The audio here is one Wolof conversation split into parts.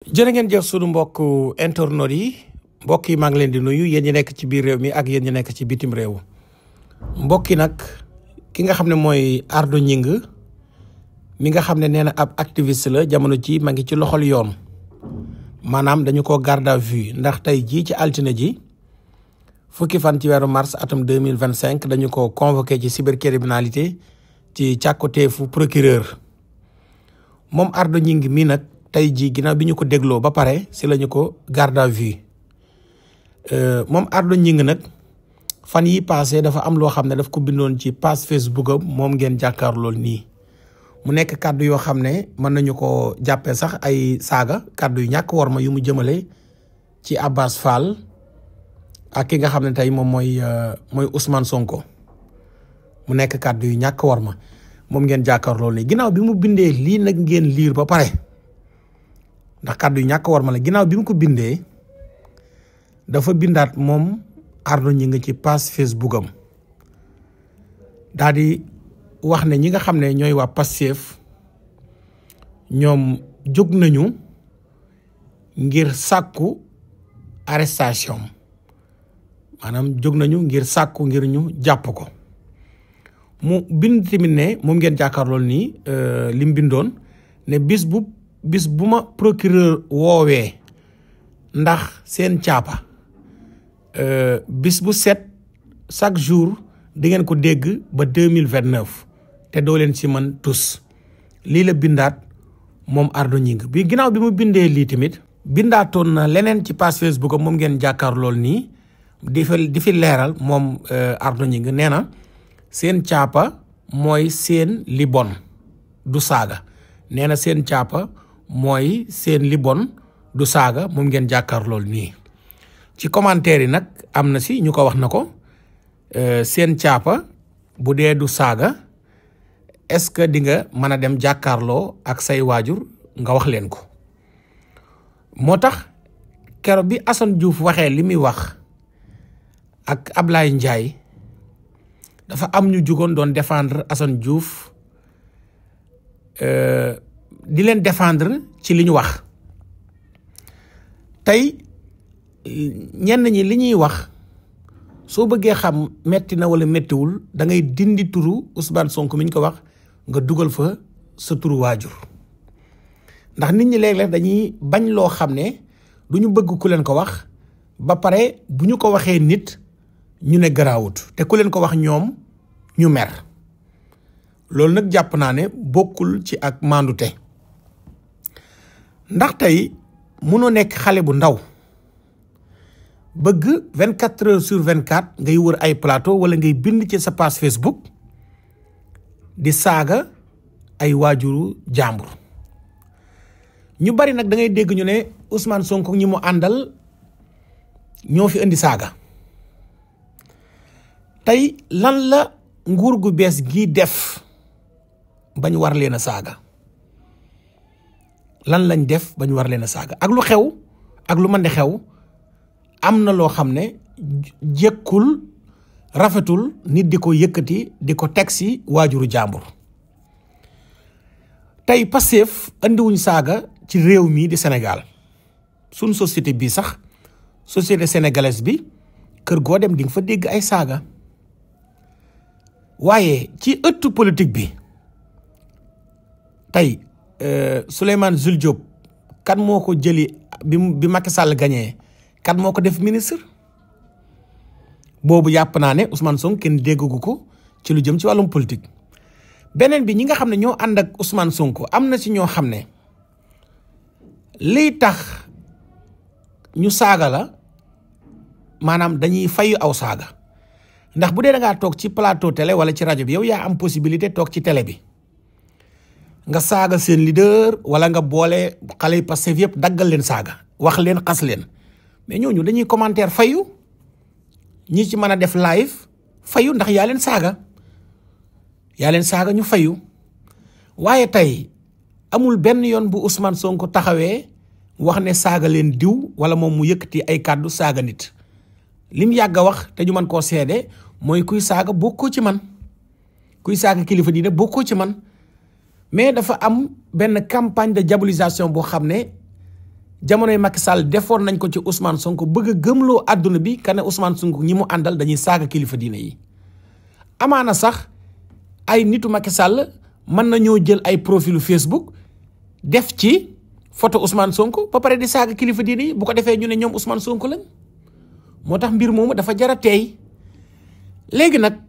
jërë ngeen jëf sunu mbokk internautes yi mbokk yi maa ngi leen di nuyu yéen ñi nekk ci biir réew mi ak yéen ñi nekk ci bitim réew mbokk yi nag ki nga xam ne mooy Ardo Gningue mi nga xam ne nee na ab activiste la jamono ji ma ngi ci loxol yoon maanaam dañu ko garde à vue ndax tey jii ci altine ji fukki fan ci weeru mars atum 2025 dañu ko convoqué ci cybercriminalité ci càkkutéefu procureur moom Ardo Gningue mi nag tey jii ginnaaw bi ñu ko dégloo ba pare si lañu ko garde à vue moom Ardo Gningue nag fan yi passé dafa am loo xam ne daf ko bindoon ci page Facebook am moom ngeen jàkkaar lool nii mu nekk kàddu yoo xam ne mën nañu ko jàppee sax ay saaga kàddu yu ñàkk worma yu mu jëmale ci Abass Fall ak ki nga xam ne tey moom mooy Ousmane Sonko mu nekk kàddu yu ñàkk worma moom ngeen jàkkaar lool nii ginnaaw bi mu bindee lii nag ngeen liir ba pare ndax kàddu yu ñàkk war ma la ginnaaw bi mu ko bindee dafa bindaat moom Ardo Gningue ci page Facebook am daal di wax ne ñi nga xam ne ñooy waa Pastef ñoom jóg nañu ngir sàkku arrestation maanaam jóg nañu ngir sàkku ngir ñu jàpp ko mu bind tamit ne moom ngeen jàkkaarlool nii li mu bindoon ne bis bu ma procureur woowee ndax seen caapa bis bu set chaque jour di ngeen ko dégg ba 2029 te doo leen ci mën tus lii la bindaat moom Ardo Gningue bi ginnaaw bi mu bindee lii tamit bindaatoon na leneen ci page Facebook moom ngeen jàkkaar lool nii di fi leeral moom Ardo Gningue nee na seen caapa mooy seen li bon du saaga nee na seen caapa mooy seen li bon du saaga moom ngeen jàkkaar lool nii ci commentaire yi nag am na si ñu ko wax na ko seen caapa bu dee du saaga est-ce que di nga mën a dem jàkkaarloo ak say waajur nga wax leen ko moo tax keroog bi Assane Diouf waxee li muy wax ak Ablaye Ndiaye dafa am ñu jugoon doon défendre Assane Diouf di leen défendre ci li ñu wax tey ñenn ñi li ñuy wax soo bëggee xam metti na wala mettiwul da ngay dindi turu Ousmane Sonko mi ñu ko wax nga dugal fa sa turu waajur ndax nit ñi léeg-léeg dañuy bañ loo xam ne du ñu bëgg ku leen ko wax ba pare bu ñu ko waxee nit ñu ne garaawut te ku leen ko wax ñoom ñu mer loolu nag jàpp naa ne bokkul ci ak maandute ndax tey mënoo nekk xale bu ndaw bëgg 24 heures sur 24 ngay wër ay plateau wala ngay bind ci sa page Facebook di saaga ay waajuru jàmbur ñu bari nag da ngay dégg ñu ne Ousmane Sonko ñi mu àndal ñoo fi indi saaga tey lan la nguur gu bees gii def bañ war leen a saaga lan lañ def bañ war leen a saaga ak lu xew ak lu mën di xew am na loo xam ne jékkul rafetul nit di ko yëkkati di ko teg si waajuru jàmbur tey Pastef andiwuñ saaga ci réew mii di Sénégal suñ société bi sax société sénégalaise bi kër goo dem di nga fa dégg ay saaga waaye ci ëttu politique bi tey Souleymane Jules Diop kan moo ko jëli bi Macky Sall gagné kan moo ko def ministre boobu yàpp naa ne Ousmane Sonko kenn déggu ko ci lu jëm ci wàllum politique beneen bi ñi nga xam ne ñoo ànd ak Ousmane Sonko am na ci ñoo xam ne liy tax ñu saaga la maanaam dañuy fayu aw saaga ndax bu dee da ngaa toog ci plateau télé wala ci rajo bi yow yaa am possibilité toog ci télé bi nga saaga seen leader wala nga boole xale yi Pastef yëpp daggal leen saaga wax leen xas leen mais ñooñu dañuy commentaire fayu ñi ci mën a def live fayu ndax yaa leen saaga ñu fayu waaye tey amul benn yoon bu Ousmane Sonko taxawee wax ne saaga leen diw wala moom mu yëkkati ay kàddu saaga nit lim yàgg a wax te ñu mën koo seede mooy kuy saaga bokkoo ci man kuy saaga kilifa diine bokkoo ci man mais dafa am benn campagne de diabolisation boo xam ne jamonoy Macky Sall defoon nañ ko ci Ousmane Sonko bëgg a gëmloo àdduna bi ka ne Ousmane Sonko ñi mu àndal dañuy saaga kilifa diine yi. amaana sax ay nitu Macky Sall mën nañoo jël ay profilu Facebook def ci photo Ousmane Sonko ba pare di saaga kilifa diine yi bu ko defee ñu ne ñoom Ousmane Sonko lañ. moo tax mbir moomu dafa jar a teey léegi nag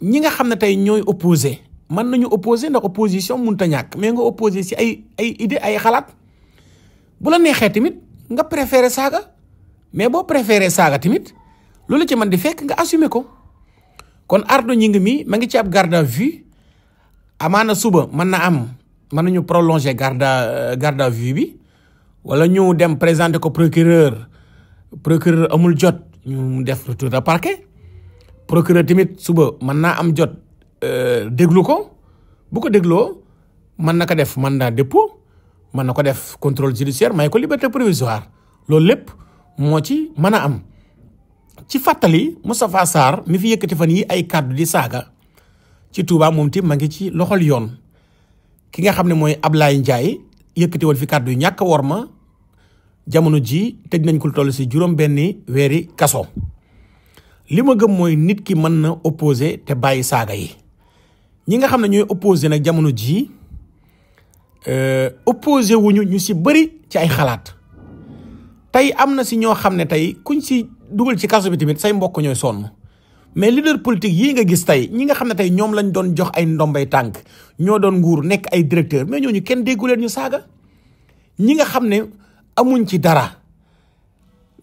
ñi nga xam ne tey ñooy opposé mën nañu opposé ndax opposition mënut a ñàkk mais nga opposé si ay idée ay xalaat bu la neexee tamit nga préféré saaga mais boo préféré saaga tamit loolu ci man di fekk nga assumer ko. kon Ardo Gningue mi ma ngi ci ab garde à vue amaana suba mën nañu prolonger garde à vue bi wala ñu dem présenter ko procureur amul jot ñu def retour de parquet procureur tamit suba mën naa am jot déglu ko bu ko dégloo mën na ko def mandat dépôt mën na ko def contrôle judiciaire may ko liberté provisoire loolu lépp moo ci mën a am. ci fàttali Moustapha Sarr mi fi yëkkati fan yi ay kàddu di saaga ci Touba moom tim ma ngi ci loxol yoon ki nga xam ne mooy Ablaye Ndiaye yëkkati woon fi kàddu yu ñàkk worma jamono ji tëj nañ ko lu toll si juróom-benni weeri kaso. li ma gëm mooy nit ki mën na opposé te bàyyi saaga yi ñi nga xam ne ñooy opposé nag jamono ji opposé wuñu ñu si bëri ci ay xalaat tey am na si ñoo xam ne tey kuñ si dugal ci kaso bi tamit say mbokk ñooy sonn mais leader politique yii nga gis tey ñi nga xam ne tey ñoom lañ doon jox ay ndombay tànk ñoo doon nguur nekk ay directeur mais ñooñu kenn déggu leen ñu saaga ñi nga xam ne amuñ ci dara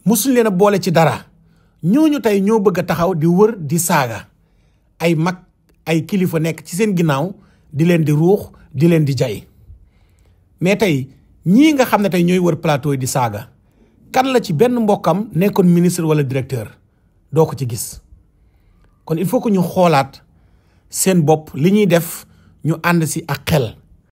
musuñ leen a boole ci dara ñooñu tey ñoo bëgg a taxaw di wër di saaga ay mag ay kilifa nekk ci seen ginnaaw di leen di ruux di leen di jay mais tey ñii nga xam ne tey ñooy wër plateau yi di saaga kan la ci benn mbokkam nekkoon ministre wala directeur doo ko ci gis kon il faut que ñu xoolaat seen bopp li ñuy def ñu ànd si ak xel